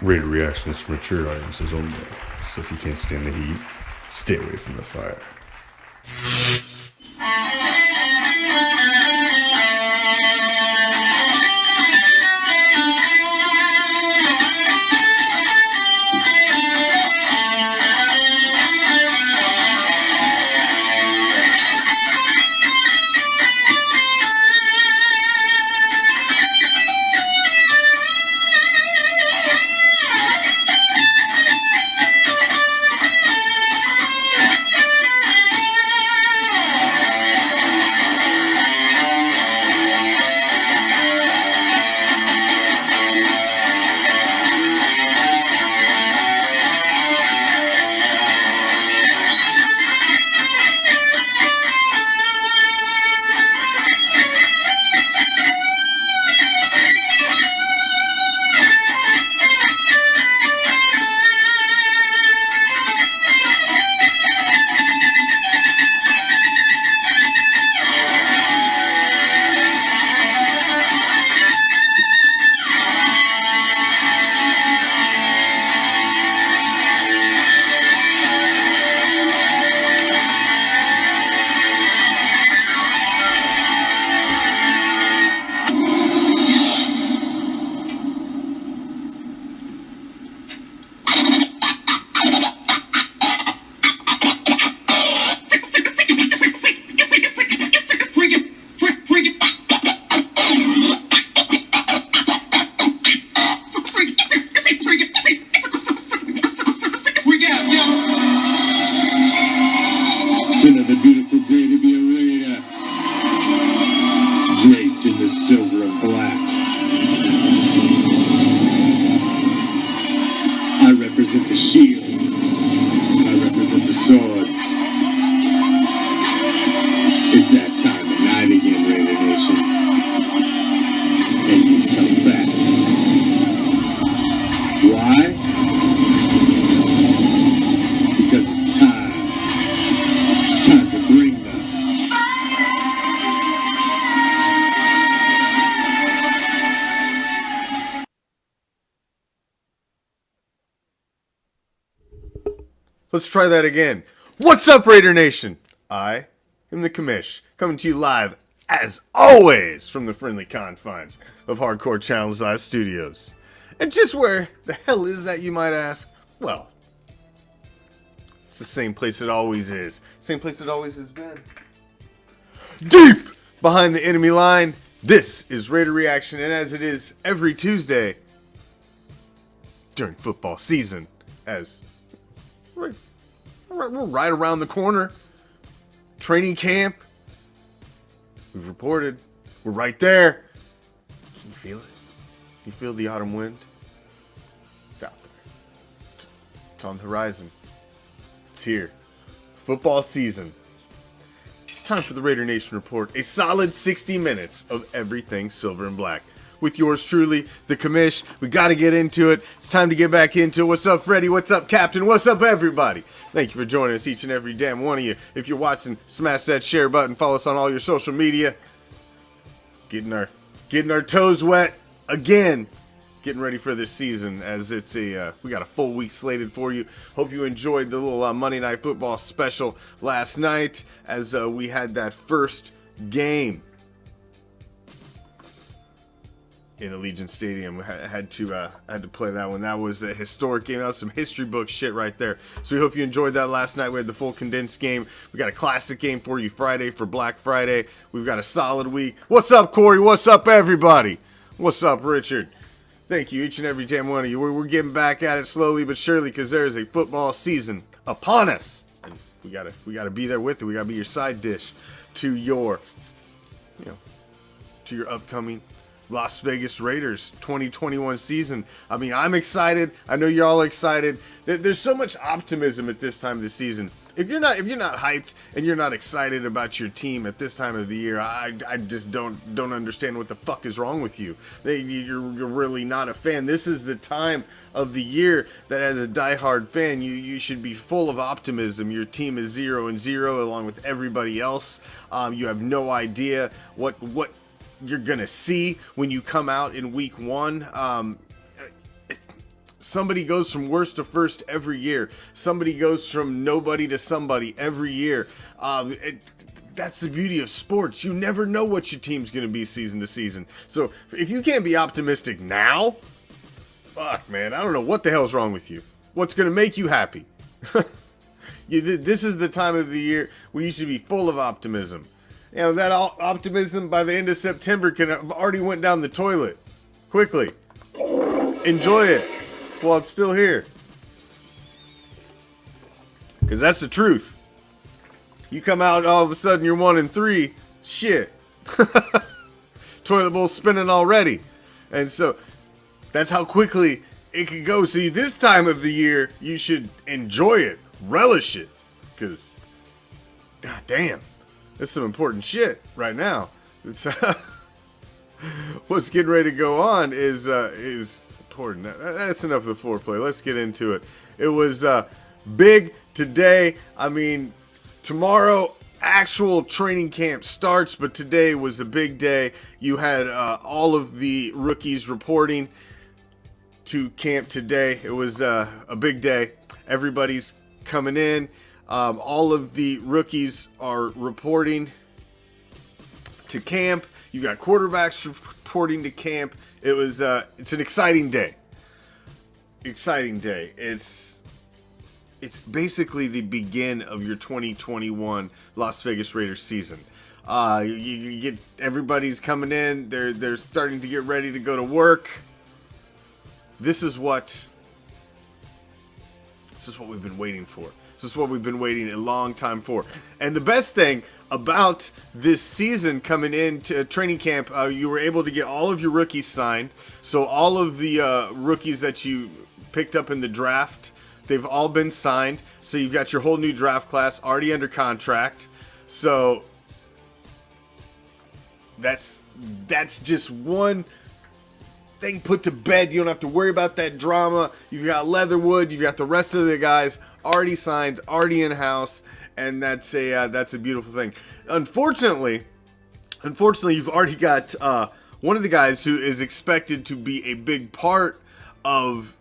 Rated reactions for mature audiences only. So if you can't stand the heat, stay away from the fire. Another beautiful day to be a Raider, draped in the silver and black. I represent the shield, I represent the swords. It's that time of night again, Raider Nation, and you come back. Why? Because it's time. It's time to bring them. Let's try that again. What's up, Raider Nation? I am the Commish, coming to you live, as always, from the friendly confines of Hardcore Challenge Live Studios. And just where the hell is that, you might ask? Well, it's the same place it always is. Same place it always has been. Deep behind the enemy line, this is Raider Reaction, and as it is every Tuesday during football season, as we're right around the corner. Training camp. We've reported. We're right there. Can you feel it? Can you feel the autumn wind? It's out there. It's on the horizon. It's here. Football season. It's time for the Raider Nation Report. A solid 60 minutes of everything silver and black. With yours truly, the Commish. We got to get into it. It's time to get back into it. What's up, Freddie? What's up, Captain? What's up, everybody? Thank you for joining us, each and every damn one of you. If you're watching, smash that share button. Follow us on all your social media. Getting our toes wet again. Getting ready for this season, as it's we got a full week slated for you. Hope you enjoyed the little Monday Night Football special last night, as we had that first game in Allegiant Stadium. Had to play that one. That was a historic game. That was some history book shit right there. So we hope you enjoyed that last night. We had the full condensed game. We got a classic game for you Friday for Black Friday. We've got a solid week. What's up, Corey? What's up, everybody? What's up, Richard? Thank you, each and every damn one of you. We're getting back at it slowly but surely, because there is a football season upon us, and we gotta be there with it. We gotta be your side dish to your upcoming Las Vegas Raiders 2021 season. I mean, I'm excited. I know you're all excited. There's so much optimism at this time of the season. If you're not hyped and you're not excited about your team at this time of the year, I just don't understand what the fuck is wrong with you. You're really not a fan. This is the time of the year that, as a diehard fan, you should be full of optimism. Your team is 0-0 along with everybody else. You have no idea what you're gonna see when you come out in week one. Somebody goes from worst to first every year. Somebody goes from nobody to somebody every year. That's the beauty of sports. You never know what your team's going to be season to season. So if you can't be optimistic now, fuck, man, I don't know what the hell's wrong with you. What's going to make you happy? This is the time of the year where you should be full of optimism. You know, that optimism by the end of September can have already went down the toilet. Quickly. Enjoy it while it's still here. Because that's the truth. You come out, all of a sudden you're 1-3. Shit. Toilet bowl spinning already. And so, that's how quickly it can go. See, this time of the year, you should enjoy it. Relish it. Because, god damn. That's some important shit right now. It's, what's getting ready to go on is important. That's enough of the foreplay. Let's get into it. It was big today. I mean, tomorrow actual training camp starts, but today was a big day. You had all of the rookies reporting to camp today. It was a big day. Everybody's coming in. All of the rookies are reporting to camp. You got quarterbacks reporting to camp. It's an exciting day. Exciting day. It's basically the begin of your 2021 Las Vegas Raiders season. You get everybody's coming in. They're starting to get ready to go to work. This is what we've been waiting for. This is what we've been waiting a long time for. And the best thing about this season coming into training camp, you were able to get all of your rookies signed. So all of the rookies that you picked up in the draft, they've all been signed. So you've got your whole new draft class already under contract. So that's just one thing put to bed. You don't have to worry about that drama. You've got Leatherwood. You've got the rest of the guys already signed, already in house, and that's a beautiful thing. Unfortunately, you've already got one of the guys who is expected to be a big part of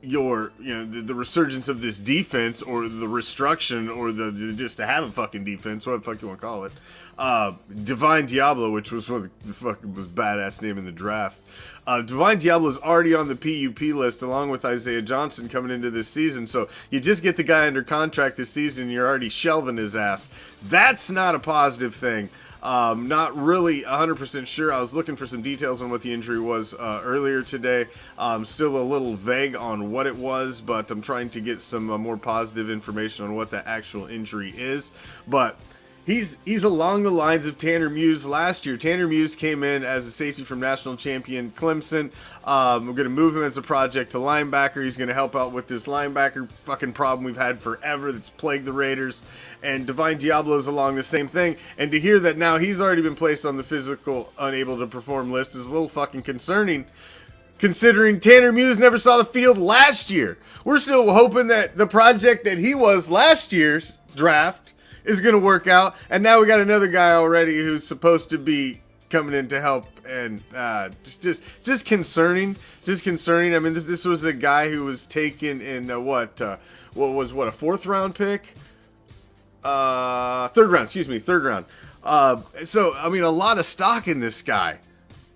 your, the resurgence of this defense, or the restruction, or the just to have a fucking defense, what the fuck you want to call it. Divine Diablo, which was one of the fucking was badass name in the draft. Divine Diablo is already on the PUP list, along with Isaiah Johnson coming into this season. So you just get the guy under contract this season, and you're already shelving his ass. That's not a positive thing. Not really 100% sure. I was looking for some details on what the injury was earlier today. Still a little vague on what it was, but I'm trying to get some more positive information on what the actual injury is. But he's along the lines of Tanner Muse last year. Tanner Muse came in as a safety from national champion Clemson. We're going to move him as a project to linebacker. He's going to help out with this linebacker fucking problem we've had forever that's plagued the Raiders. And Divine Diablo's along the same thing. And to hear that now he's already been placed on the physical unable to perform list is a little fucking concerning, considering Tanner Muse never saw the field last year. We're still hoping that the project that he was last year's draft is going to work out, and now we got another guy already who's supposed to be coming in to help, and just concerning. I mean, this was a guy who was taken in a fourth round pick, third round. So I mean, a lot of stock in this guy.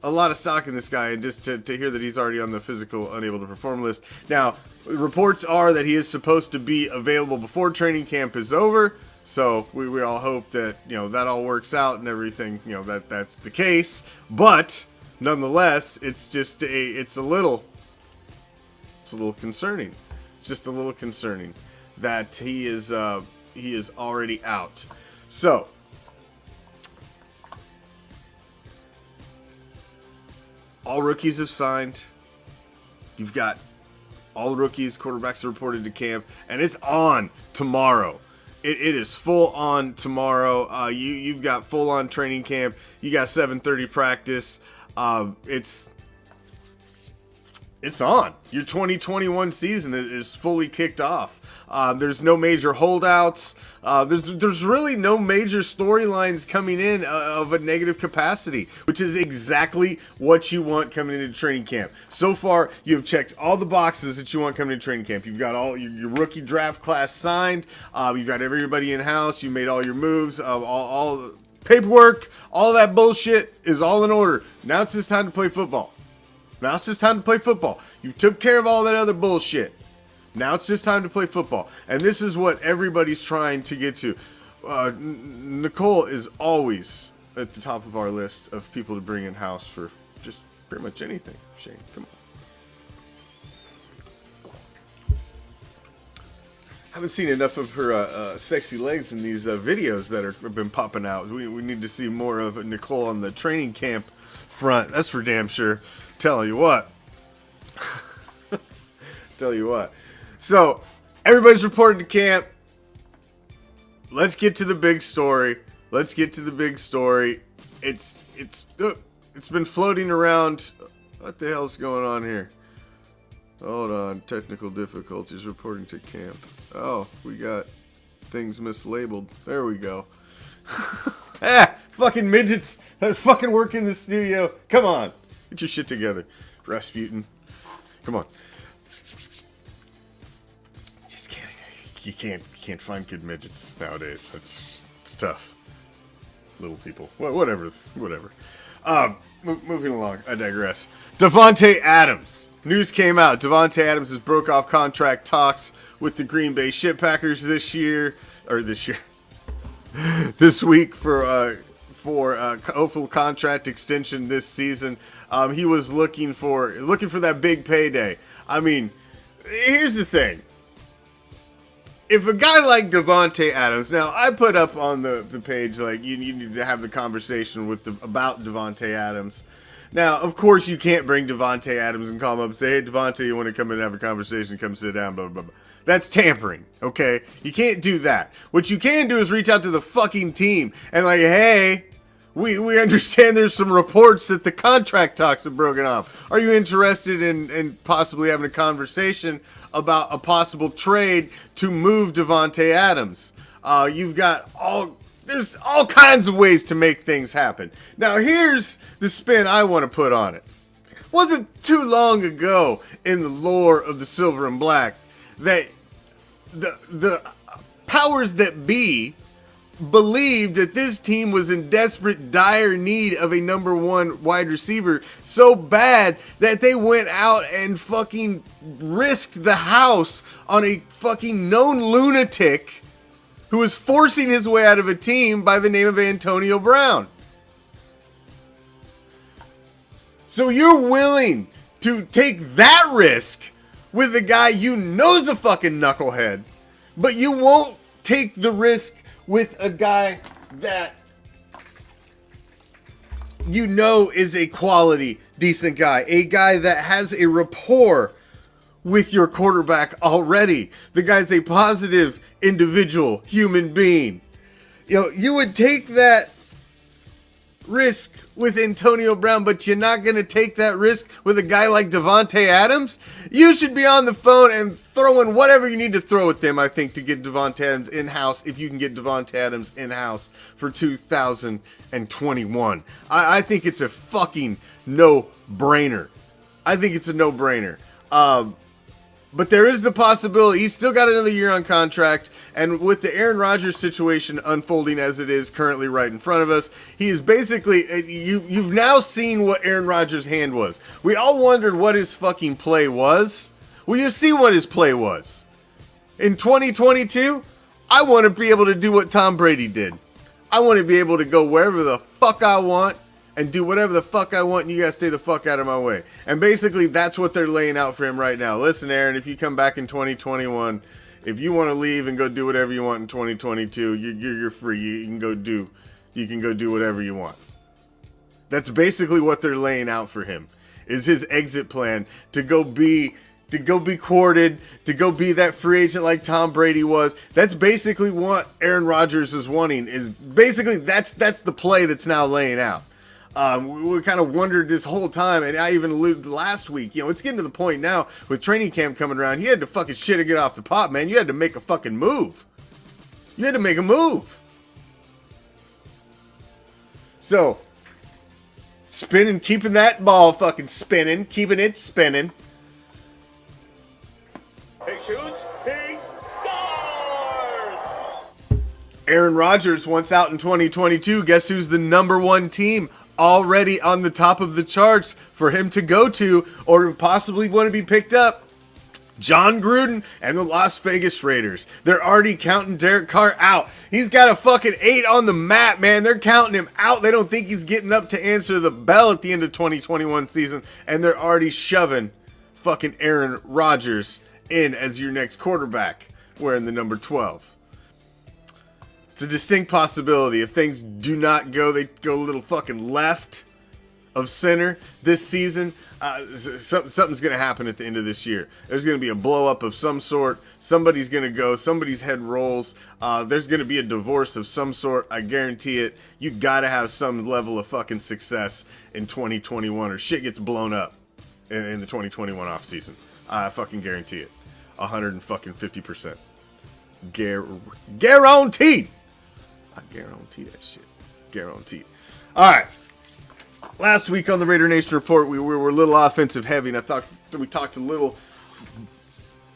And just to hear that he's already on the physical unable to perform list. Now, reports are that he is supposed to be available before training camp is over. So we all hope that, that all works out and everything, that's the case. But nonetheless, it's a little concerning. It's just a little concerning that he is already out. So all rookies have signed. You've got all the rookies, quarterbacks are reported to camp, and it's on tomorrow. It is full on tomorrow. You've got full on training camp. You got 7:30 practice. it's on. Your 2021 season is fully kicked off. There's no major holdouts. There's really no major storylines coming in of a negative capacity, which is exactly what you want coming into training camp. So far, you've checked all the boxes that you want coming into training camp. You've got all your rookie draft class signed. You've got everybody in house. You made all your moves. All paperwork, all that bullshit is all in order. Now it's just time to play football. Now it's just time to play football. You took care of all that other bullshit. Now it's just time to play football. And this is what everybody's trying to get to. Nicole is always at the top of our list of people to bring in-house for just pretty much anything. Shane, come on. Haven't seen enough of her sexy legs in these videos that have been popping out. We need to see more of Nicole on the training camp front. That's for damn sure. Tell you what. So, everybody's reported to camp. Let's get to the big story. It's been floating around. What the hell's going on here? Hold on. Technical difficulties reporting to camp. Oh, we got things mislabeled. There we go. Fucking midgets that fucking work in the studio. Come on. Get your shit together, Rasputin. Come on. Just can't. You can't find good midgets nowadays. It's tough. Little people. Whatever. Moving along. I digress. Davante Adams. News came out. Davante Adams has broke off contract talks with the Green Bay Shitpackers this week for hopeful contract extension this season. He was looking for that big payday. I mean, here's the thing. If a guy like Davante Adams, now I put up on the page like you need to have the conversation about Davante Adams. Now, of course, you can't bring Davante Adams and call him up and say, "Hey, Davante, you want to come in and have a conversation? Come sit down." Blah blah blah. That's tampering, okay? You can't do that. What you can do is reach out to the fucking team and like, "Hey, we understand there's some reports that the contract talks have broken off. Are you interested in possibly having a conversation about a possible trade to move Davante Adams?" There's all kinds of ways to make things happen. Now here's the spin I want to put on it. Wasn't too long ago in the lore of the Silver and Black that the powers that be believed that this team was in desperate, dire need of a number one wide receiver so bad that they went out and fucking risked the house on a fucking known lunatic who was forcing his way out of a team by the name of Antonio Brown. So you're willing to take that risk with a guy you know's a fucking knucklehead, but you won't take the risk with a guy that you know is a quality, decent guy. A guy that has a rapport with your quarterback already. The guy's a positive individual, human being. You know, you would take that risk with Antonio Brown, but you're not going to take that risk with a guy like Davante Adams? You should be on the phone and throwing whatever you need to throw at them, I think, to get Davante Adams in-house, if you can get Davante Adams in-house for 2021. I think it's a fucking no-brainer. But there is the possibility. He's still got another year on contract. And with the Aaron Rodgers situation unfolding as it is currently right in front of us, he is basically, you've now seen what Aaron Rodgers' hand was. We all wondered what his fucking play was. Well, you see what his play was. In 2022, I want to be able to do what Tom Brady did. I want to be able to go wherever the fuck I want and do whatever the fuck I want, and you guys stay the fuck out of my way. And basically, that's what they're laying out for him right now. Listen, Aaron, if you come back in 2021, if you want to leave and go do whatever you want in 2022, you're free. You can go do whatever you want. That's basically what they're laying out for him. Is his exit plan to go be courted, to go be that free agent like Tom Brady was. That's basically what Aaron Rodgers is wanting. Is basically that's the play that's now laying out. We kind of wondered this whole time, and I even alluded last week, it's getting to the point now with training camp coming around, he had to fucking shit or get off the pot, man. You had to make a fucking move. You had to make a move. So, spinning, keeping that ball fucking spinning, keeping it spinning. He shoots, he scores! Aaron Rodgers, once out in 2022, guess who's the number one team already on the top of the charts for him to go to or possibly want to be picked up? John Gruden and the Las Vegas Raiders. They're already counting Derek Carr out. He's got a fucking 8 on the map, man. They're counting him out. They don't think he's getting up to answer the bell at the end of 2021 season, and they're already shoving fucking Aaron Rodgers in as your next quarterback, wearing the number 12. It's a distinct possibility. If things do not go, they go a little fucking left of center this season, something's going to happen at the end of this year. There's going to be a blow up of some sort. Somebody's going to go. Somebody's head rolls. There's going to be a divorce of some sort. I guarantee it. You got to have some level of fucking success in 2021 or shit gets blown up in the 2021 offseason. I fucking guarantee it. 150%. Guaranteed. I guarantee that shit. Guaranteed. All right. Last week on the Raider Nation Report, we were a little offensive heavy, and I thought we talked a little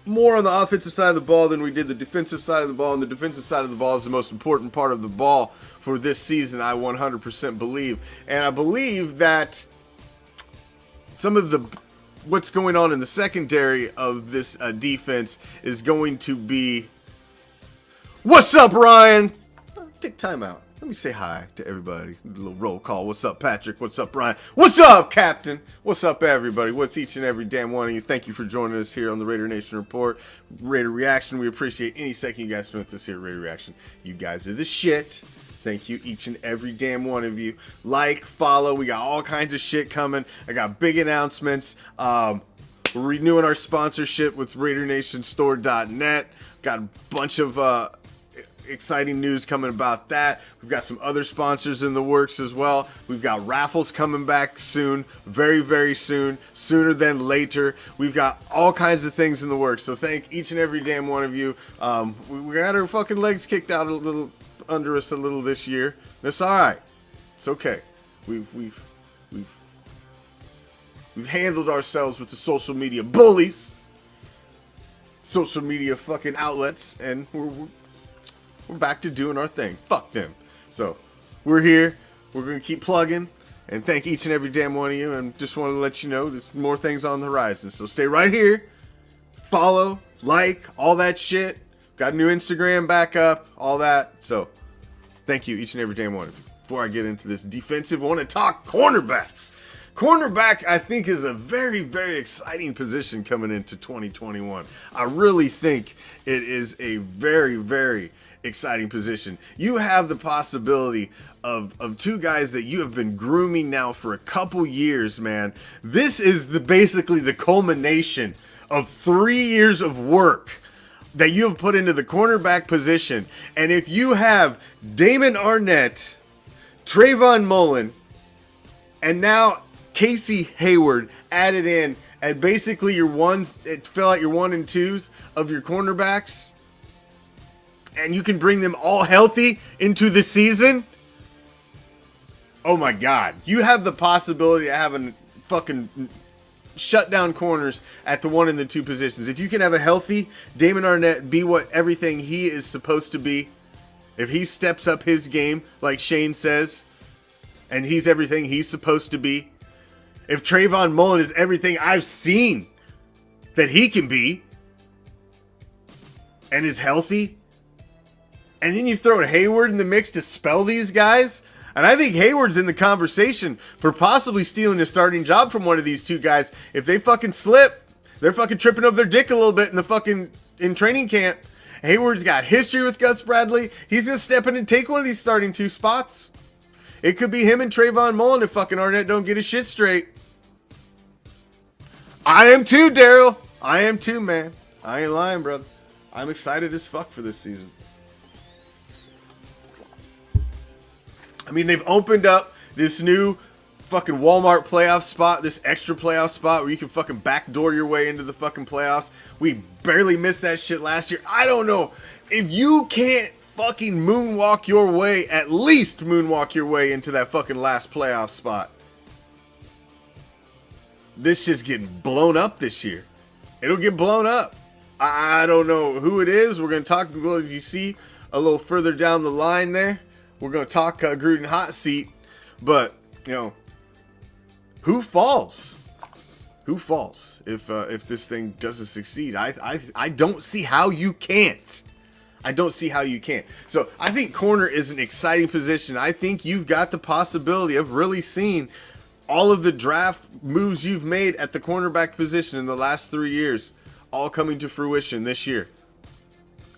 more on the offensive side of the ball than we did the defensive side of the ball, and the defensive side of the ball is the most important part of the ball for this season, I 100% believe. And I believe that some of what's going on in the secondary of this defense is going to be... What's up, Ryan? Take time out. Let me say hi to everybody. A little roll call. What's up, Patrick? What's up, Brian? What's up, Captain? What's up, everybody? What's each and every damn one of you? Thank you for joining us here on the Raider Nation Report. Raider Reaction. We appreciate any second you guys spend with us here at Raider Reaction. You guys are the shit. Thank you, each and every damn one of you. Like, follow. We got all kinds of shit coming. I got big announcements. We're renewing our sponsorship with RaiderNationStore.net. Got a bunch of... exciting news coming about that. We've got some other sponsors in the works as well. We've got raffles coming back soon, very, very soon, sooner than later. We've got all kinds of things in the works. So thank each and every damn one of you. We got our fucking legs kicked out a little under us a little this year. That's all right. It's okay. We've handled ourselves with the social media bullies, social media fucking outlets, and we're back to doing our thing. Fuck them. So, we're here. We're going to keep plugging. And thank each and every damn one of you. And just want to let you know there's more things on the horizon. So, stay right here. Follow, like, all that shit. Got a new Instagram back up. All that. So, thank you, each and every damn one of you. Before I get into this defensive, I want to talk cornerbacks. Cornerback, I think, is a very, very exciting position coming into 2021. I really think it is a very, very exciting position. You have the possibility of two guys that you have been grooming now for a couple years, man. This is basically the culmination of 3 years of work that you have put into the cornerback position. And if you have Damon Arnett, Trayvon Mullen, and now Casey Hayward added in at basically your ones, it fill out your 1 and 2s of your cornerbacks, and you can bring them all healthy into the season. Oh my God. You have the possibility of having fucking shut down corners at the 1 and the 2 positions. If you can have a healthy Damon Arnett be what everything he is supposed to be, if he steps up his game like Shane says, and he's everything he's supposed to be, if Trayvon Mullen is everything I've seen that he can be, and is healthy, and then you throw Hayward in the mix to spell these guys, and I think Hayward's in the conversation for possibly stealing a starting job from one of these two guys. If they fucking slip, they're fucking tripping over their dick a little bit in training camp. Hayward's got history with Gus Bradley. He's gonna step in and take one of these starting 2 spots. It could be him and Trayvon Mullen if fucking Arnett don't get his shit straight. I am too, Daryl. I am too, man. I ain't lying, brother. I'm excited as fuck for this season. I mean, they've opened up this new fucking Walmart playoff spot, this extra playoff spot where you can fucking backdoor your way into the fucking playoffs. We barely missed that shit last year. I don't know. If you can't fucking moonwalk your way, at least moonwalk your way into that fucking last playoff spot, this shit's getting blown up this year. It'll get blown up. I don't know who it is. We're going to talk, as you see, a little further down the line there. We're going to talk Gruden hot seat. But, you know, who falls? Who falls if this thing doesn't succeed? I don't see how you can't. I don't see how you can't. So I think corner is an exciting position. I think you've got the possibility of really seeing all of the draft moves you've made at the cornerback position in the last 3 years all coming to fruition this year.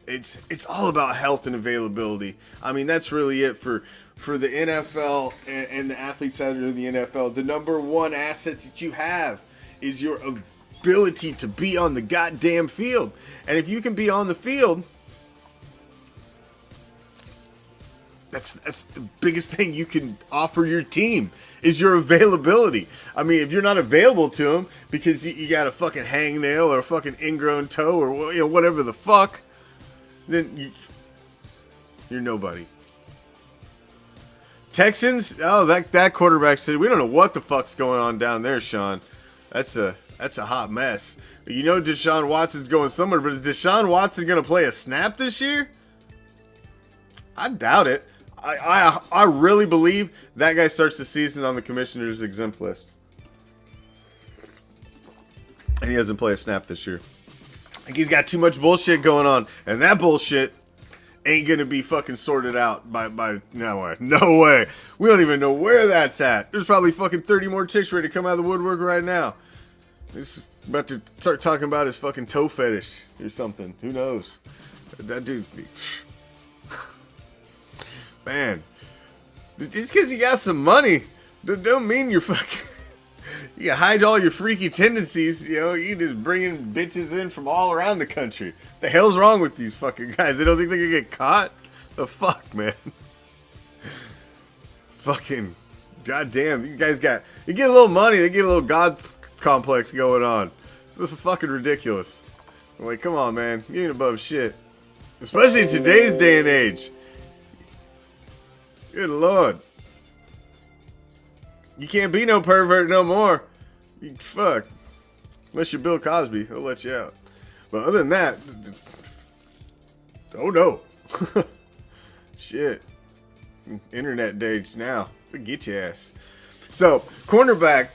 It's all about health and availability. I mean, that's really it for the NFL and the athletes out of the NFL. The number one asset that you have is your ability to be on the goddamn field. And if you can be on the field, that's the biggest thing you can offer your team is your availability. I mean, if you're not available to them because you got a fucking hangnail or a fucking ingrown toe or, you know, whatever the fuck, then you're nobody. Texans, oh, that quarterback said, we don't know what the fuck's going on down there, Sean. That's a hot mess. You know Deshaun Watson's going somewhere, but is Deshaun Watson going to play a snap this year? I doubt it. I really believe that guy starts the season on the commissioner's exempt list. And he doesn't play a snap this year. I think he's got too much bullshit going on. And that bullshit ain't going to be fucking sorted out by no way. No way. We don't even know where that's at. There's probably fucking 30 more chicks ready to come out of the woodwork right now. He's about to start talking about his fucking toe fetish or something. Who knows? That dude... Man, just because you got some money, don't mean you're fucking... You can hide all your freaky tendencies, you know, you just bringing bitches in from all around the country. The hell's wrong with these fucking guys? They don't think they can get caught? The fuck, man? Fucking, goddamn, you guys you get a little money, they get a little god complex going on. This is fucking ridiculous. I'm like, come on, man, you ain't above shit. Especially in today's day and age. Good Lord. You can't be no pervert no more. Fuck. Unless you're Bill Cosby, he'll let you out. But other than that, oh no. Shit. Internet days now. Get your ass. So, cornerback.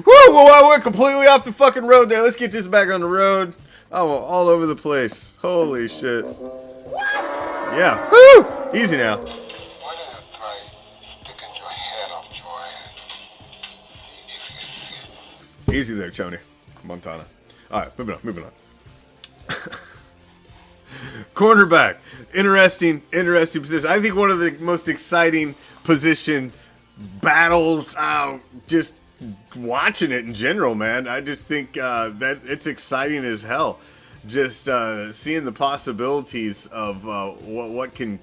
Whoa, we're completely off the fucking road there. Let's get this back on the road. Oh, all over the place. Holy shit. What? Yeah. Woo! Easy now. Why don't you try sticking your head up your head? If you Easy there, Tony Montana. All right, moving on. Cornerback, interesting position. I think one of the most exciting position battles. Just watching it in general, man. I just think that it's exciting as hell. Just seeing the possibilities of what can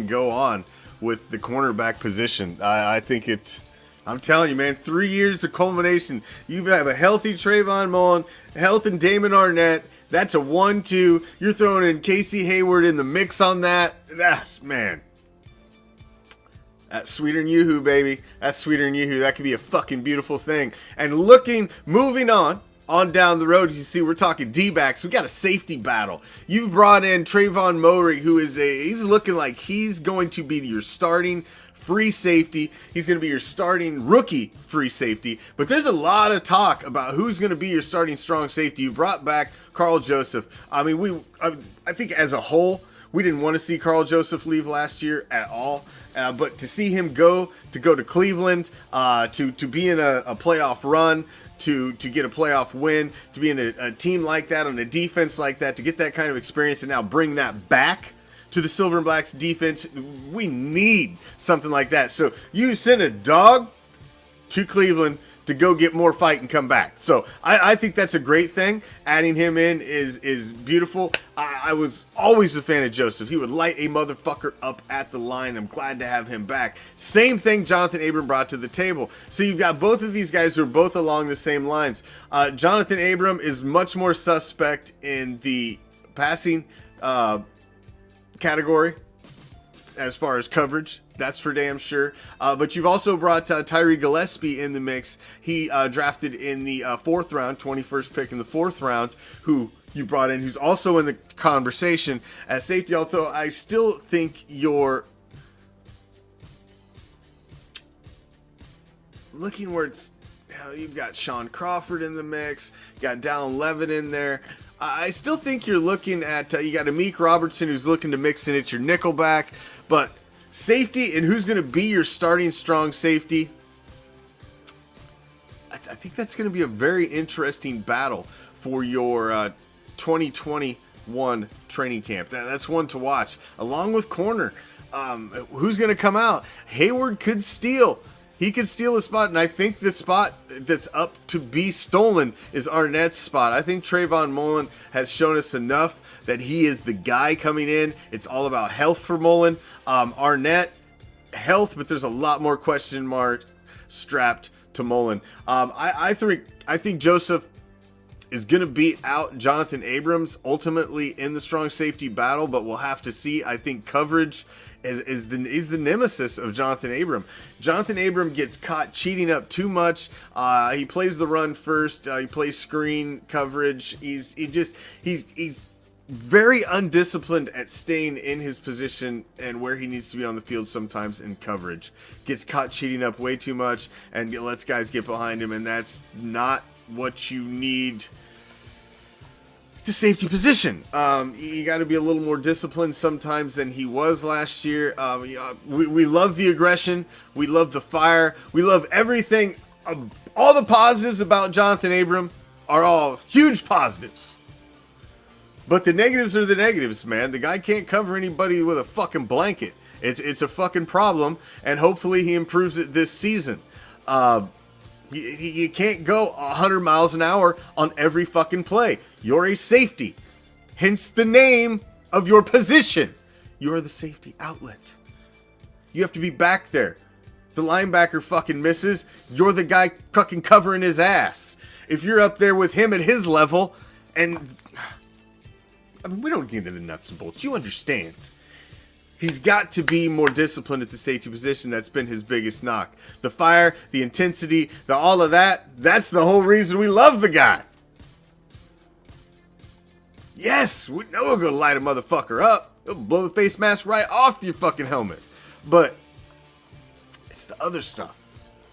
go on with the cornerback position. I think it's. I'm telling you, man, 3 years of culmination. You have a healthy Trayvon Mullen, health and Damon Arnett. That's a 1-2. You're throwing in Casey Hayward in the mix on that. That's, man. That's sweeter than yoo-hoo, baby. That's sweeter than yoo-hoo. That could be a fucking beautiful thing. And moving on down the road, as you see, we're talking D-backs. We got a safety battle. You've brought in Trayvon Mowry, who he's looking like he's going to be your starting free safety. He's going to be your starting rookie free safety. But there's a lot of talk about who's going to be your starting strong safety. You brought back Carl Joseph. I mean, I think as a whole, we didn't want to see Carl Joseph leave last year at all. But to see him go to Cleveland, to be in a playoff run, to get a playoff win, to be in a team like that, on a defense like that, to get that kind of experience and now bring that back to the Silver and Blacks defense, we need something like that. So you send a dog to Cleveland to go get more fight and come back. So I think that's a great thing. Adding him in is beautiful. I was always a fan of Joseph. He would light a motherfucker up at the line. I'm glad to have him back. Same thing Jonathan Abram brought to the table. So you've got both of these guys who are both along the same lines. Jonathan Abram is much more suspect in the passing category as far as coverage. That's for damn sure. But you've also brought Tyree Gillespie in the mix. He drafted in the 4th round, 21st pick in the 4th round, who you brought in, who's also in the conversation as safety. Although I still think you're looking where it's, you've got Sean Crawford in the mix, you got Dallin Levitt in there. I still think you're looking at, you got Amik Robertson who's looking to mix in at your nickelback, but safety and who's going to be your starting strong safety, I think that's going to be a very interesting battle for your 2021 training camp. That's one to watch. Along with corner, who's going to come out? Hayward could steal. He could steal a spot, and I think the spot that's up to be stolen is Arnett's spot. I think Trayvon Mullen has shown us enough that he is the guy coming in. It's all about health for Mullen. Arnett, health, but there's a lot more question mark strapped to Mullen. I think Joseph is going to beat out Jonathan Abrams ultimately in the strong safety battle, but we'll have to see. I think coverage is the nemesis of Jonathan Abram. Jonathan Abram gets caught cheating up too much. He plays the run first. He plays screen coverage. He's very undisciplined at staying in his position and where he needs to be on the field sometimes in coverage. Gets caught cheating up way too much and lets guys get behind him, and that's not what you need. The safety position. You got to be a little more disciplined sometimes than he was last year. We love the aggression. We love the fire. We love everything. All the positives about Jonathan Abram are all huge positives. But the negatives are the negatives, man. The guy can't cover anybody with a fucking blanket. It's a fucking problem, and hopefully he improves it this season. You can't go 100 miles an hour on every fucking play. You're a safety. Hence the name of your position. You're the safety outlet. You have to be back there. The linebacker fucking misses. You're the guy fucking covering his ass. If you're up there with him at his level, and I mean, we don't get into the nuts and bolts. You understand. He's got to be more disciplined at the safety position. That's been his biggest knock. The fire, the intensity, all of that, that's the whole reason we love the guy. Yes, we know we're going to light a motherfucker up. It'll blow the face mask right off your fucking helmet. But it's the other stuff.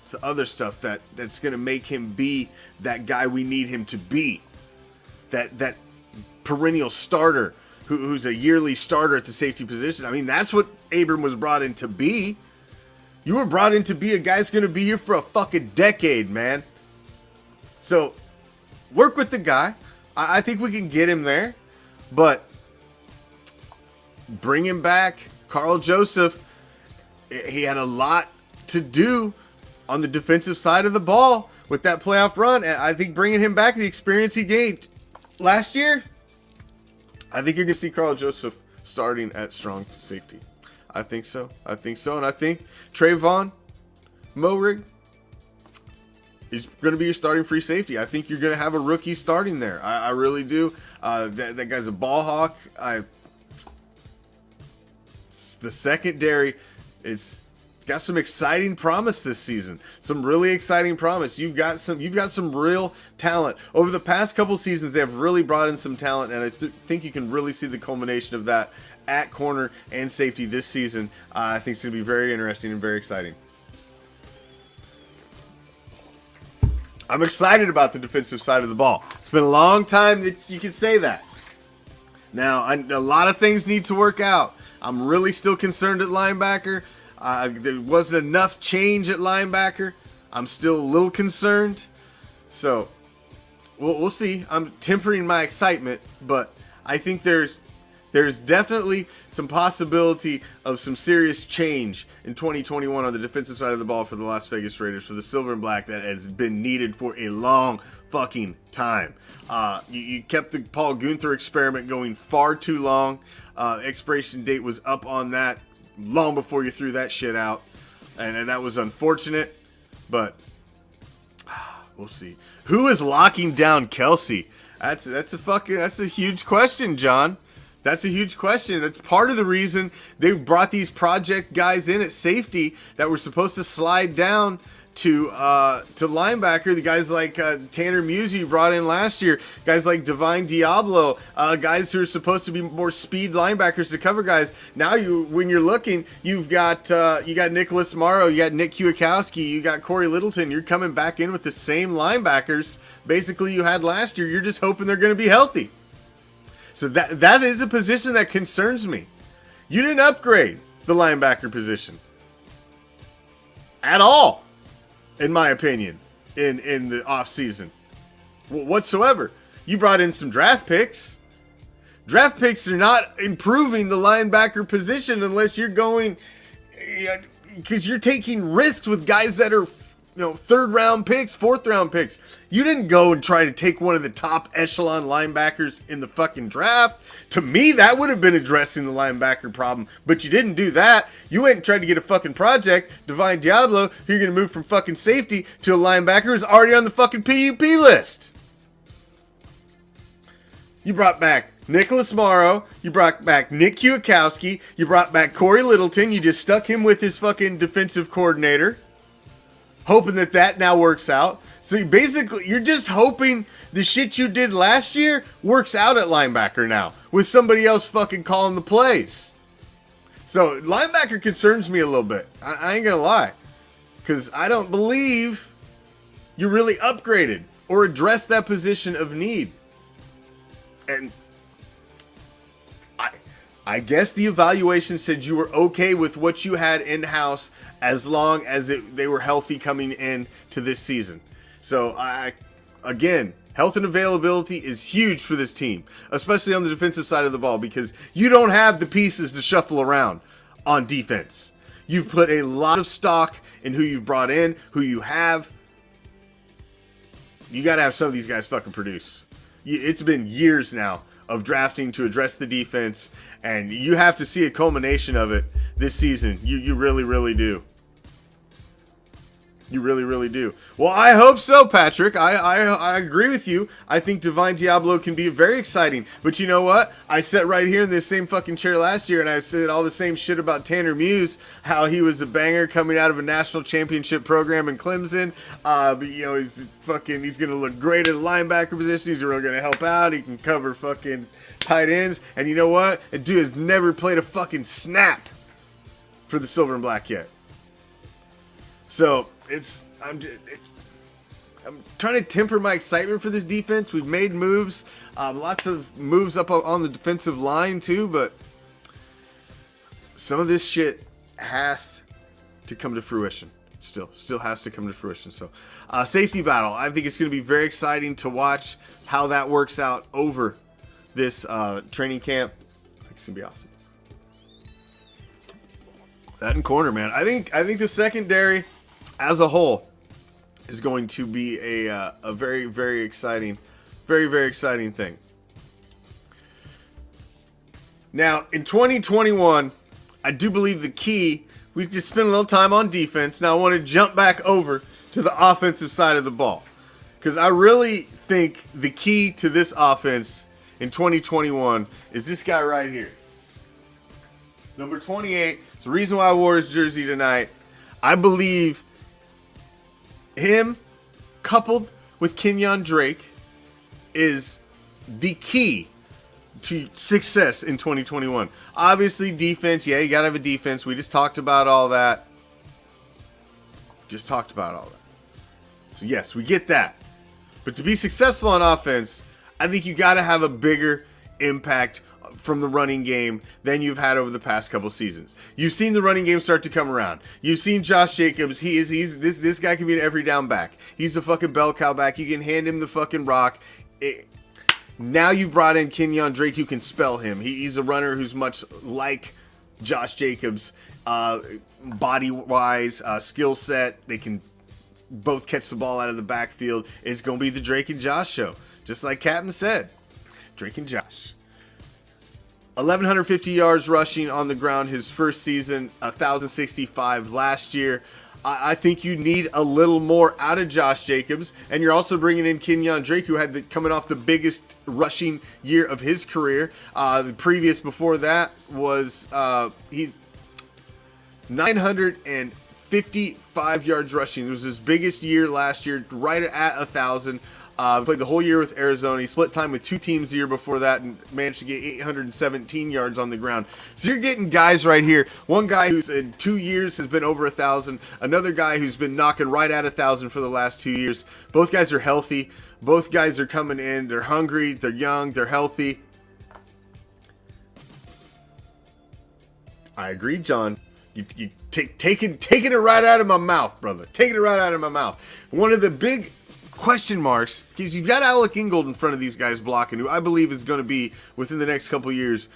It's the other stuff that's going to make him be that guy we need him to be. That perennial starter. Who's a yearly starter at the safety position. I mean, that's what Abram was brought in to be. You were brought in to be a guy who's going to be here for a fucking decade, man. So, work with the guy. I think we can get him there. But, bring him back. Carl Joseph, he had a lot to do on the defensive side of the ball with that playoff run. And I think bringing him back, the experience he gained last year, I think you're going to see Carl Joseph starting at strong safety. I think so. And I think Trayvon Moehrig is going to be your starting free safety. I think you're going to have a rookie starting there. I really do. That guy's a ball hawk. The secondary is got some exciting promise this season. Some really exciting promise. You've got some real talent. Over the past couple seasons, they have really brought in some talent, and I think you can really see the culmination of that at corner and safety this season. I think it's going to be very interesting and very exciting. I'm excited about the defensive side of the ball. It's been a long time that you can say that. Now, a lot of things need to work out. I'm really still concerned at linebacker. There wasn't enough change at linebacker. I'm still a little concerned. So, we'll see. I'm tempering my excitement, but I think there's There's definitely some possibility of some serious change in 2021 on the defensive side of the ball for the Las Vegas Raiders, for the Silver and Black, that has been needed for a long fucking time. You kept the Paul Gunther experiment going far too long. Expiration date was up on that long before you threw that shit out, and that was unfortunate, but we'll see. Who is locking down Kelsey? That's a huge question, John. That's a huge question. That's part of the reason they brought these project guys in at safety that were supposed to slide down to linebacker. The guys like Tanner Musey you brought in last year, guys like Divine Diablo, guys who are supposed to be more speed linebackers to cover guys. Now when you're looking, you got Nicholas Morrow, you got Nick Kwiatkowski, you got Corey Littleton. You're coming back in with the same linebackers basically you had last year. You're just hoping they're going to be healthy. So that is a position that concerns me. You didn't upgrade the linebacker position at all, in my opinion, in the offseason whatsoever. You brought in some draft picks. Draft picks are not improving the linebacker position unless you're going, because you're taking risks with guys that are, third round picks, fourth round picks. You didn't go and try to take one of the top echelon linebackers in the fucking draft. To me, that would have been addressing the linebacker problem, but you didn't do that. You went and tried to get a fucking project, Divine Diablo, who you're going to move from fucking safety to a linebacker who's already on the fucking PUP list. You brought back Nicholas Morrow. You brought back Nick Kwiatkowski. You brought back Corey Littleton. You just stuck him with his fucking defensive coordinator, hoping that now works out. So you're just hoping the shit you did last year works out at linebacker now, with somebody else fucking calling the plays. So linebacker concerns me a little bit. I ain't gonna lie, because I don't believe you really upgraded or addressed that position of need. And I guess the evaluation said you were okay with what you had in-house as long as they were healthy coming in to this season. So, again, health and availability is huge for this team, especially on the defensive side of the ball, because you don't have the pieces to shuffle around on defense. You've put a lot of stock in who you've brought in, who you have. You got to have some of these guys fucking produce. It's been years now of drafting to address the defense, and you have to see a culmination of it this season. You really, really do. You really, really do. Well, I hope so, Patrick. I agree with you. I think Divine Diablo can be very exciting. But you know what? I sat right here in this same fucking chair last year, and I said all the same shit about Tanner Muse, how he was a banger coming out of a national championship program in Clemson. But he's gonna look great at the linebacker position. He's really gonna help out. He can cover fucking tight ends. And you know what? The dude has never played a fucking snap for the Silver and Black yet. So I'm trying to temper my excitement for this defense. We've made moves, lots of moves up on the defensive line too, but some of this shit has to come to fruition. Still has to come to fruition. So, safety battle. I think it's going to be very exciting to watch how that works out over this training camp. It's going to be awesome. That and corner, man. I think the secondary as a whole is going to be a very, very exciting thing. Now, in 2021, I do believe the key, we just spent a little time on defense. Now I want to jump back over to the offensive side of the ball, because I really think the key to this offense in 2021 is this guy right here. Number 28. It's the reason why I wore his jersey tonight. I believe him, coupled with Kenyon Drake, is the key to success in 2021. Obviously, defense. Yeah, you got to have a defense. We just talked about all that. So, yes, we get that. But to be successful on offense, I think you got to have a bigger impact from the running game than you've had over the past couple seasons. You've seen the running game start to come around. You've seen Josh Jacobs. This guy can be an every down back. He's a fucking bell cow back. You can hand him the fucking rock. Now you've brought in Kenyon Drake, who can spell him. He's a runner who's much like Josh Jacobs, body-wise, skill set. They can both catch the ball out of the backfield. It's going to be the Drake and Josh show, just like Captain said. Drake and Josh. 1,150 yards rushing on the ground his first season, 1,065 last year. I think you need a little more out of Josh Jacobs, and you're also bringing in Kenyon Drake, who had coming off the biggest rushing year of his career. The previous before that was he's 955 yards rushing. It was his biggest year last year, right at 1,000. Played the whole year with Arizona. He split time with two teams the year before that and managed to get 817 yards on the ground. So you're getting guys right here. One guy who's in 2 years has been over 1,000. Another guy who's been knocking right at 1,000 for the last 2 years. Both guys are healthy. Both guys are coming in. They're hungry. They're young. They're healthy. I agree, John. You taking it right out of my mouth, brother. Taking it right out of my mouth. One of the big question marks, because you've got Alec Ingold in front of these guys blocking, who I believe is going to be, within the next couple years,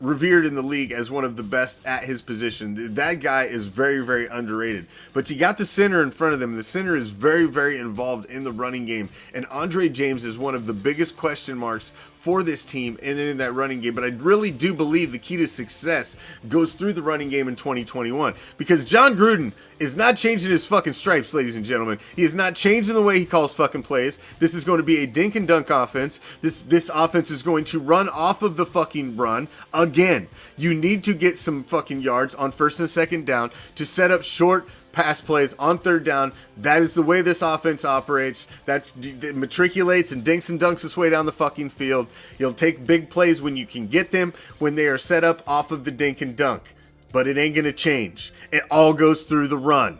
revered in the league as one of the best at his position. That guy is very, very underrated. But you got the center in front of them. The center is very, very involved in the running game. And Andre James is one of the biggest question marks for this team and in that running game. But I really do believe the key to success goes through the running game in 2021. Because John Gruden is not changing his fucking stripes, ladies and gentlemen. He is not changing the way he calls fucking plays. This is going to be a dink and dunk offense. This offense is going to run off of the fucking run. Again, you need to get some fucking yards on first and second down to set up short pass plays on third down. That is the way this offense operates. That matriculates and dinks and dunks its way down the fucking field. You'll take big plays when you can get them, when they are set up off of the dink and dunk. But it ain't going to change. It all goes through the run.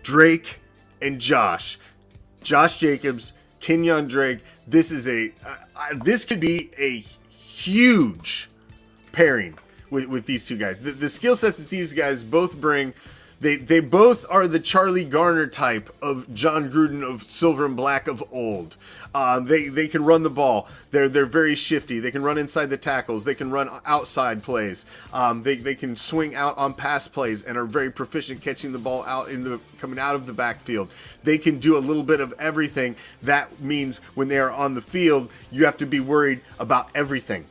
Drake and Josh. Josh Jacobs, Kenyon Drake. This is this could be a huge pairing with these two guys. The skill set that these guys both bring, they both are the Charlie Garner type of John Gruden of silver and black of old. They can run the ball. They're very shifty. They can run inside the tackles. They can run outside plays. They can swing out on pass plays and are very proficient catching the ball coming out of the backfield. They can do a little bit of everything. That means when they are on the field, you have to be worried about everything,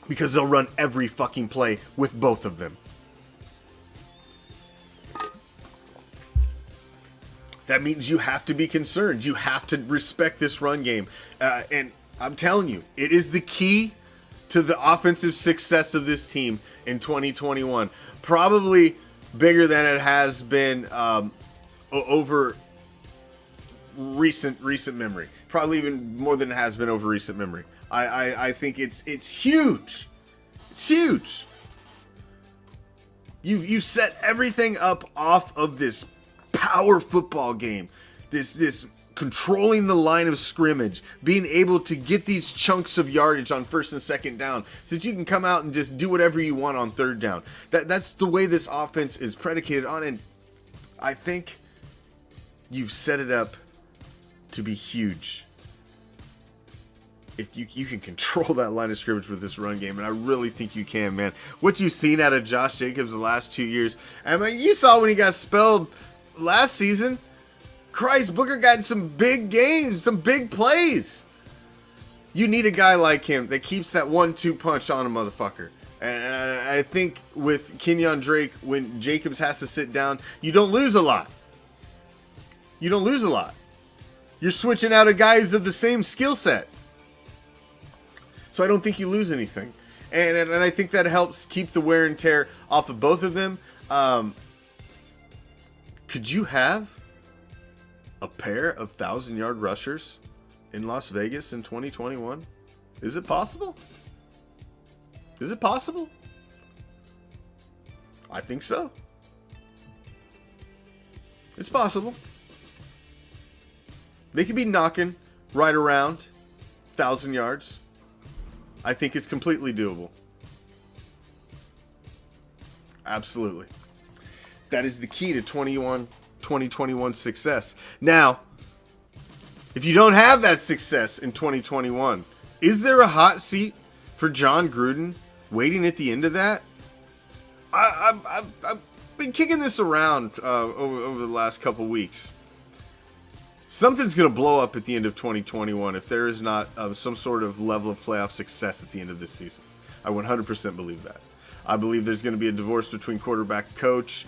because they'll run every fucking play with both of them. That means you have to be concerned. You have to respect this run game. And I'm telling you, it is the key to the offensive success of this team in 2021. Probably bigger than it has been over recent memory. Probably even more than it has been over recent memory. I think it's huge. It's huge. You set everything up off of this power football game, this controlling the line of scrimmage, being able to get these chunks of yardage on first and second down so that you can come out and just do whatever you want on third down. That's the way this offense is predicated on, and I think you've set it up to be huge. If you can control that line of scrimmage with this run game, and I really think you can, man. What you've seen out of Josh Jacobs the last 2 years, I mean, you saw when he got spelled last season. Christ, Booker got in some big games, some big plays. You need a guy like him that keeps that 1-2 punch on a motherfucker. And I think with Kenyon Drake, when Jacobs has to sit down, you don't lose a lot. You don't lose a lot. You're switching out of guys of the same skill set. So I don't think you lose anything. And I think that helps keep the wear and tear off of both of them. Could you have a pair of 1,000-yard rushers in Las Vegas in 2021? Is it possible? Is it possible? I think so. It's possible. They could be knocking right around 1,000 yards. I think it's completely doable. Absolutely. That is the key to 2021 success. Now, If you don't have that success in 2021, is there a hot seat for John Gruden waiting at the end of that? I've been kicking this around over the last couple weeks. Something's going to blow up at the end of 2021 if there is not some sort of level of playoff success at the end of this season. I 100% believe that. I believe there's going to be a divorce between quarterback and coach,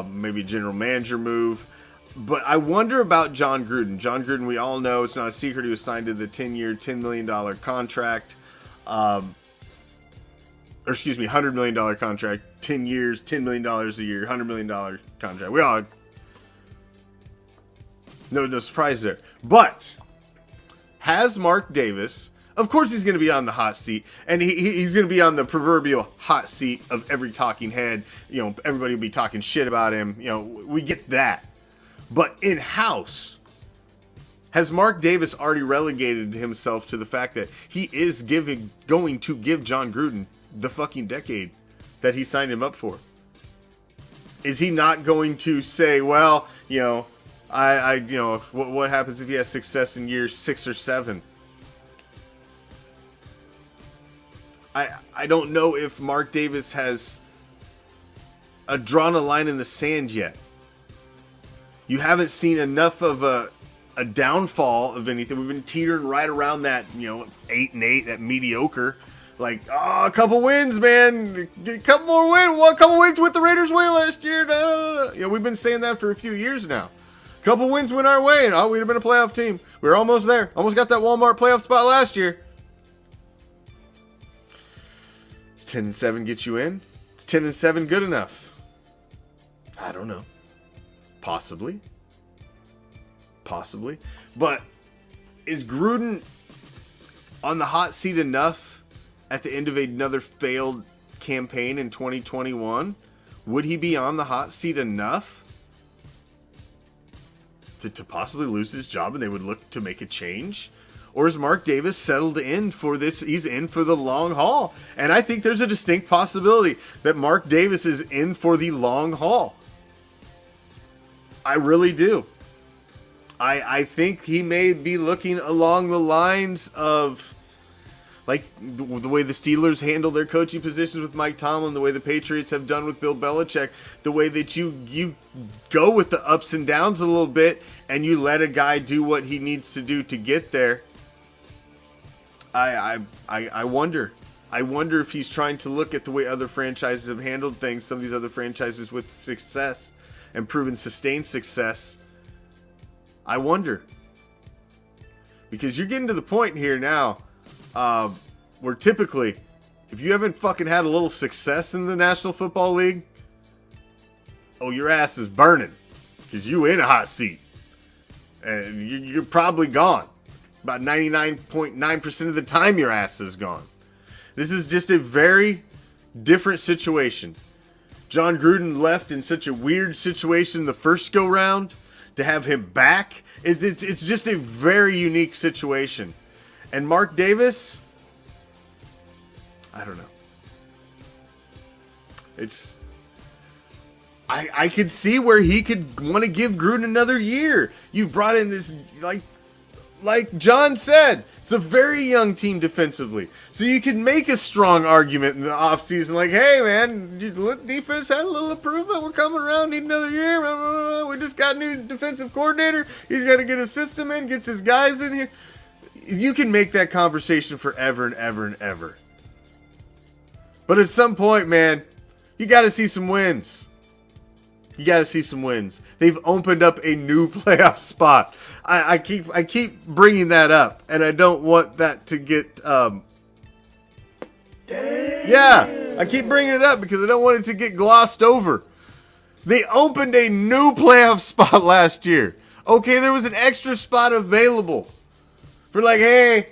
maybe a general manager move. But I wonder about John Gruden. John Gruden, we all know, it's not a secret, he was signed to the 10-year, $10 million contract. $100 million contract, 10 years, $10 million a year, $100 million contract. We all, no surprise there. But has Mark Davis, of course he's going to be on the hot seat, and he's going to be on the proverbial hot seat of every talking head. You know, everybody will be talking shit about him. You know, we get that. But in-house, has Mark Davis already relegated himself to the fact that he is going to give John Gruden the fucking decade that he signed him up for? Is he not going to say, well, you know, what happens if he has success in years 6 or 7? I don't know if Mark Davis has drawn a line in the sand yet. You haven't seen enough of a downfall of anything. We've been teetering right around that, 8-8, that mediocre. Like, a couple wins, man. A couple more wins. A couple wins with the Raiders' way last year. We've been saying that for a few years now. A couple wins went our way, and we'd have been a playoff team. We were almost there. Almost got that Walmart playoff spot last year. Does 10-7 get you in? Is 10-7 good enough? I don't know. Possibly. But is Gruden on the hot seat enough at the end of another failed campaign in 2021? Would he be on the hot seat enough to possibly lose his job and they would look to make a change? Or is Mark Davis settled in for this? He's in for the long haul. And I think there's a distinct possibility that Mark Davis is in for the long haul. I really do. I think he may be looking along the lines of like the way the Steelers handle their coaching positions with Mike Tomlin, the way the Patriots have done with Bill Belichick, the way that you go with the ups and downs a little bit and you let a guy do what he needs to do to get there. I wonder. I wonder if he's trying to look at the way other franchises have handled things, some of these other franchises with success and proven sustained success. I wonder. Because you're getting to the point here now where typically, if you haven't fucking had a little success in the National Football League, your ass is burning. Because you in a hot seat. And you're probably gone. About 99.9% of the time your ass is gone. This is just a very different situation. John Gruden left in such a weird situation the first go round. To have him back, it's just a very unique situation. And Mark Davis, I don't know. I could see where he could want to give Gruden another year. You've brought in this, like John said, it's a very young team defensively. So you can make a strong argument in the offseason like, hey, man, defense had a little improvement. We're coming around, need another year. We just got a new defensive coordinator. He's got to get his system in, gets his guys in here. You can make that conversation forever and ever and ever. But at some point, man, you got to see some wins. You got to see some wins. They've opened up a new playoff spot. I keep bringing that up, and I don't want that to get. Yeah, I keep bringing it up because I don't want it to get glossed over. They opened a new playoff spot last year. Okay, there was an extra spot available for like, hey,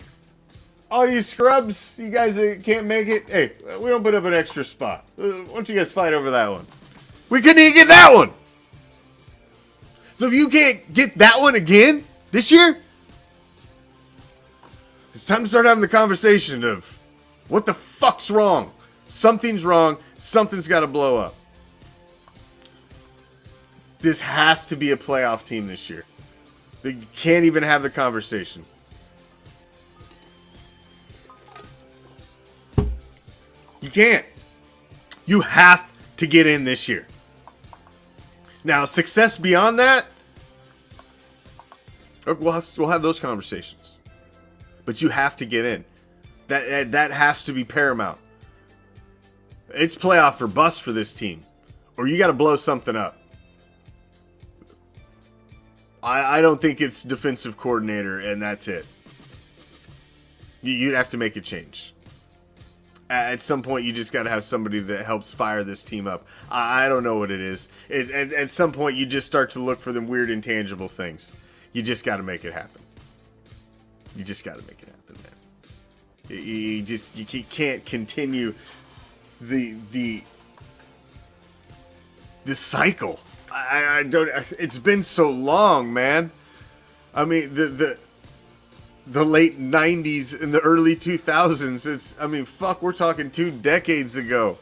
all you scrubs, you guys that can't make it. Hey, we opened up an extra spot. Why don't you guys fight over that one? We couldn't even get that one. So if you can't get that one again this year, it's time to start having the conversation of what the fuck's wrong. Something's wrong. Something's got to blow up. This has to be a playoff team this year. You can't even have the conversation. You can't. You have to get in this year. Now, success beyond that, we'll have those conversations. But you have to get in. That has to be paramount. It's playoff or bust for this team, or you got to blow something up. I don't think it's defensive coordinator and that's it. You'd have to make a change. At some point, you just got to have somebody that helps fire this team up. I don't know what it is. At some point, you just start to look for them weird intangible things. You just got to make it happen. You just got to make it happen, man. You can't continue this cycle. I don't. It's been so long, man. I mean, the late 90s and the early 2000s. Fuck, we're talking 2 decades ago.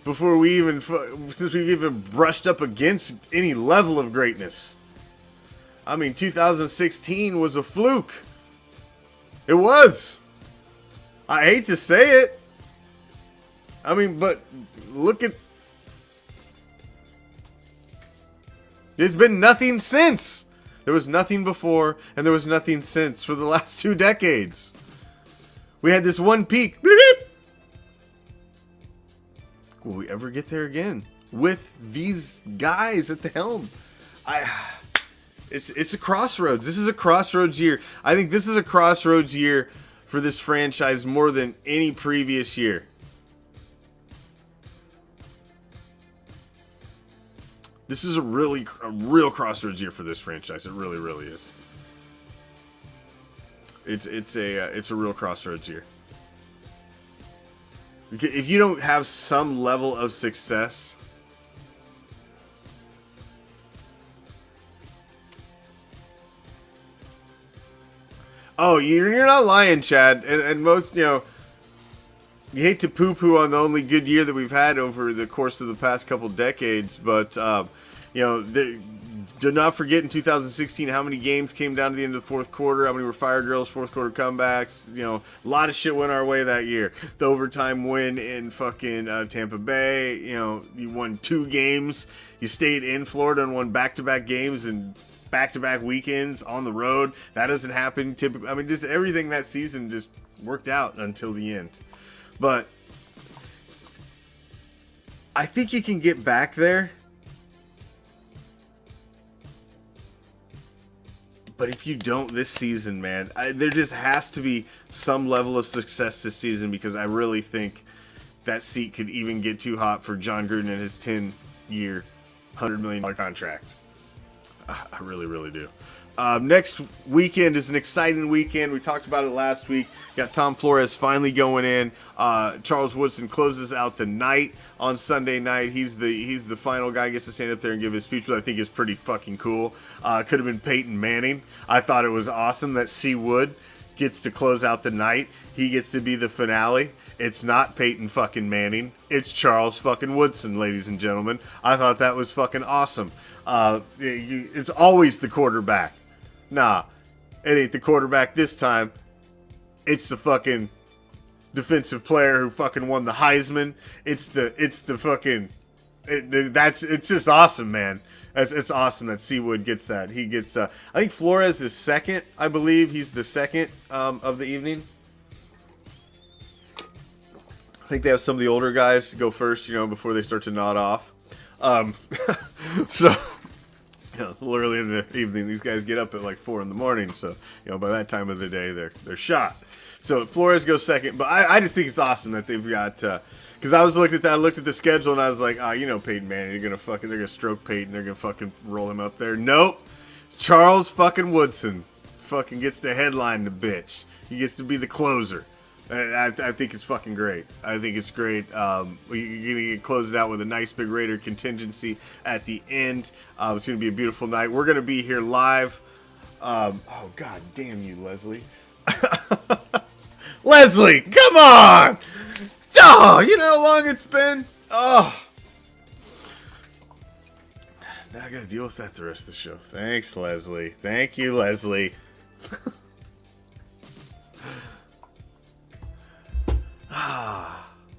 Before we even, since we've even brushed up against any level of greatness. 2016 was a fluke. It was. I hate to say it. But look at... There's been nothing since. There was nothing before, and there was nothing since for the last 2 decades. We had this one peak. Beep, beep. Will we ever get there again with these guys at the helm? It's a crossroads. This is a crossroads year. I think this is a crossroads year for this franchise more than any previous year. This is a real crossroads year for this franchise. It really, really is. It's a real crossroads year. If you don't have some level of success, oh, you're not lying, Chad. And most, you hate to poo-poo on the only good year that we've had over the course of the past couple decades, but do not forget in 2016 how many games came down to the end of the fourth quarter, how many were fire drills, fourth quarter comebacks. A lot of shit went our way that year. The overtime win in fucking Tampa Bay. You won 2 games. You stayed in Florida and won back-to-back games and back-to-back weekends on the road. That doesn't happen typically. Just everything that season just worked out until the end. But I think you can get back there. But if you don't this season, man, there just has to be some level of success this season, because I really think that seat could even get too hot for John Gruden and his 10-year, $100 million contract. I really, really do. Next weekend is an exciting weekend. We talked about it last week. Got Tom Flores finally going in. Charles Woodson closes out the night on Sunday night. He's the final guy, gets to stand up there and give his speech, which I think is pretty fucking cool. Could have been Peyton Manning. I thought it was awesome that C. Wood gets to close out the night. He gets to be the finale. It's not Peyton fucking Manning. It's Charles fucking Woodson, ladies and gentlemen. I thought that was fucking awesome. It's always the quarterback. Nah, it ain't the quarterback this time. It's the fucking defensive player who fucking won the Heisman. It's just awesome, man. It's awesome that Seawood gets that. He gets, I think Flores is second, I believe. He's the second of the evening. I think they have some of the older guys go first, before they start to nod off. So... a little early in the evening, these guys get up at like 4 a.m. So, by that time of the day, they're shot. So Flores goes second, but I just think it's awesome that they've got. Because I looked at the schedule and I was like, Peyton Manning, they're gonna stroke Peyton, they're gonna fucking roll him up there. Nope, Charles fucking Woodson fucking gets to headline the bitch. He gets to be the closer. I think it's fucking great. I think it's great. You're going to close it out with a nice big Raider contingency at the end. It's going to be a beautiful night. We're going to be here live. Oh, God damn you, Leslie. Leslie, come on! Oh, you know how long it's been? Oh. Now I gotta deal with that the rest of the show. Thanks, Leslie. Thank you, Leslie.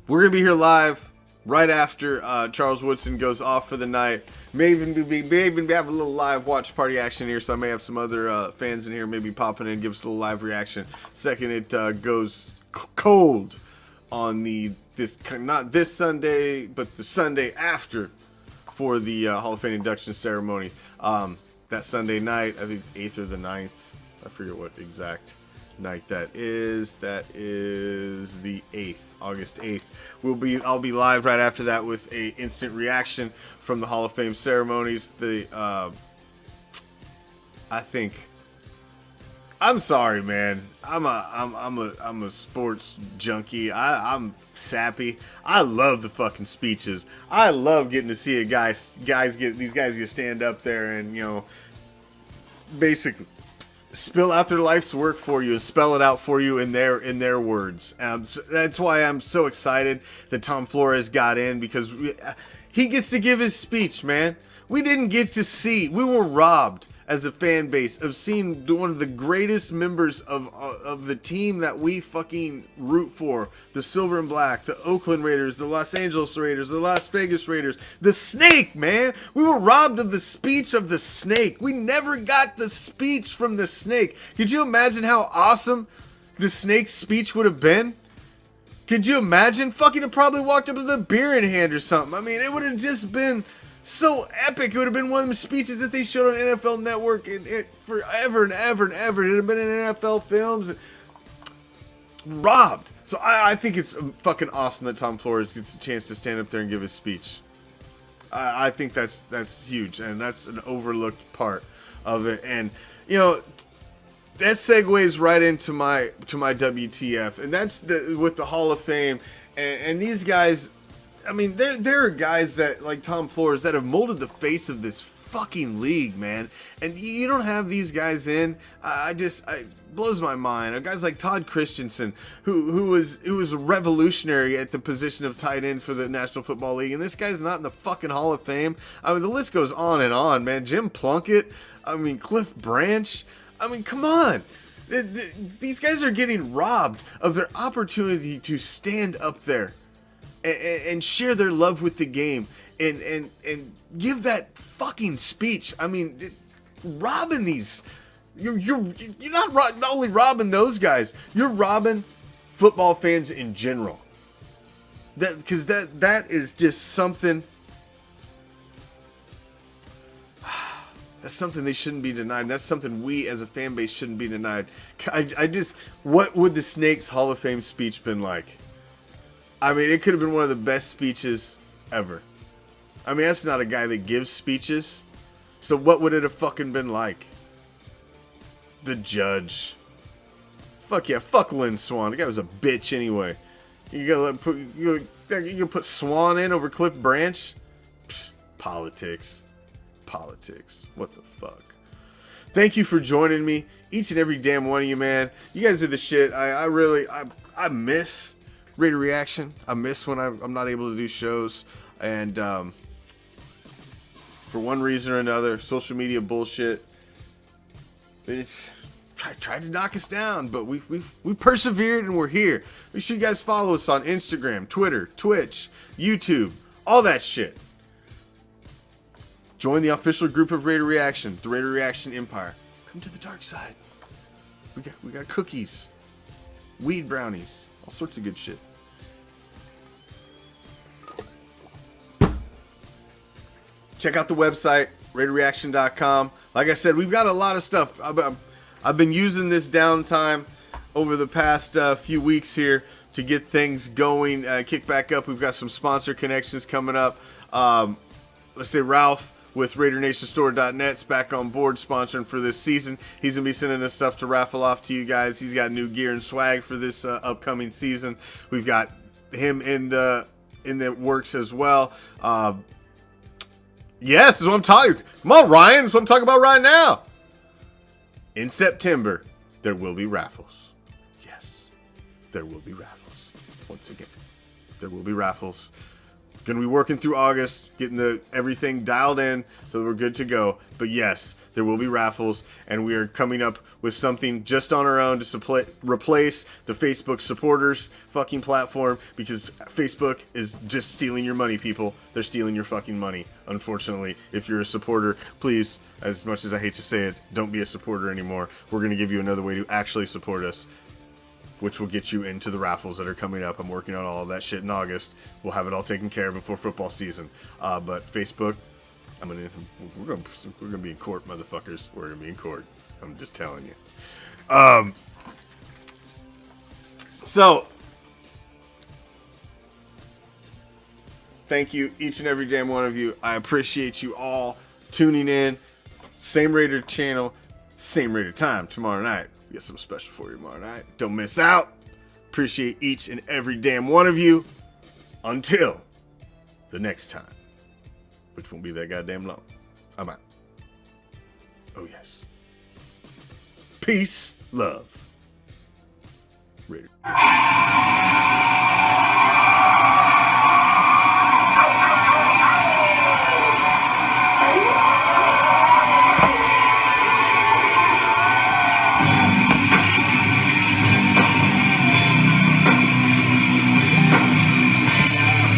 We're gonna be here live right after Charles Woodson goes off for the night. May even have a little live watch party action here, so I may have some other fans in here maybe popping in, give us a little live reaction. Second, it goes cold on not this Sunday, but the Sunday after for the Hall of Fame induction ceremony. That Sunday night, I think the 8th or the 9th. I forget what exact night that is. That is the 8th, August 8th. I'll be live right after that with a instant reaction from the Hall of Fame ceremonies. I'm sorry, man. I'm a sports junkie. I'm sappy. I love the fucking speeches. I love getting to see these guys get stand up there and, you know, basically spill out their life's work for you and spell it out for you in their words. So that's why I'm so excited that Tom Flores got in, because he gets to give his speech, man. We didn't get to see. We were robbed as a fan base of seeing one of the greatest members of the team that we fucking root for, the Silver and Black, the Oakland Raiders, the Los Angeles Raiders, the Las Vegas Raiders, the Snake, man. We were robbed of the speech of the Snake. We never got the speech from the Snake. Could you imagine how awesome the Snake's speech would have been? Could you imagine? Fucking have probably walked up with a beer in hand or something. I mean, it would have just been so epic. It would have been one of them speeches that they showed on NFL Network forever and ever and ever. It would have been in NFL films. Robbed. So I think it's fucking awesome that Tom Flores gets a chance to stand up there and give his speech. I think that's huge, and that's an overlooked part of it. And, you know, that segues right into my WTF, and that's with the Hall of Fame and these guys. I mean, there are guys that, like Tom Flores, that have molded the face of this fucking league, man. And you don't have these guys in. It blows my mind. Guys like Todd Christensen, who was a revolutionary at the position of tight end for the National Football League, and this guy's not in the fucking Hall of Fame. I mean, the list goes on and on, man. Jim Plunkett. I mean, Cliff Branch. I mean, come on. These guys are getting robbed of their opportunity to stand up there and share their love with the game and give that fucking speech. I mean, robbing these, you're not only robbing those guys, you're robbing football fans in general. Because that is just something. That's something they shouldn't be denied. And that's something we as a fan base shouldn't be denied. What would the Snakes Hall of Fame speech been like? I mean, it could have been one of the best speeches ever. I mean, that's not a guy that gives speeches. So what would it have fucking been like? The Judge. Fuck yeah, fuck Lynn Swann. The guy was a bitch anyway. You gonna put Swan in over Cliff Branch? Psh, politics. What the fuck? Thank you for joining me, each and every damn one of you, man. You guys are the shit. I miss Raider Reaction. I miss when I'm not able to do shows, and for one reason or another, social media bullshit, it tried to knock us down, but we persevered and we're here. Make sure you guys follow us on Instagram, Twitter, Twitch, YouTube, all that shit. Join the official group of Raider Reaction, the Raider Reaction Empire. Come to the dark side. We got cookies, weed brownies, all sorts of good shit. Check out the website, RaiderReaction.com. Like I said, we've got a lot of stuff. I've been using this downtime over the past few weeks here to get things going, kick back up. We've got some sponsor connections coming up. Let's say Ralph with RaiderNationStore.net's back on board sponsoring for this season. He's going to be sending us stuff to raffle off to you guys. He's got new gear and swag for this upcoming season. We've got him in the works as well. Yes, this is what I'm talking. Come on, Ryan. This is what I'm talking about right now. In September, there will be raffles. Yes, there will be raffles. Once again, there will be raffles. Gonna be working through August, getting everything dialed in so that we're good to go. But yes, there will be raffles, and we are coming up with something just on our own to replace the Facebook supporters fucking platform, because Facebook is just stealing your money, people. They're stealing your fucking money. Unfortunately, if you're a supporter, please, as much as I hate to say it, don't be a supporter anymore. We're gonna give you another way to actually support us, which will get you into the raffles that are coming up. I'm working on all of that shit in August. We'll have it all taken care of before football season. But Facebook, we're gonna be in court, motherfuckers. We're gonna be in court. I'm just telling you. So, thank you, each and every damn one of you. I appreciate you all tuning in. Same rated channel, same rated time tomorrow night. We got something special for you tomorrow night. Don't miss out. Appreciate each and every damn one of you. Until the next time, which won't be that goddamn long. I'm out. Oh, yes. Peace, love. Raider.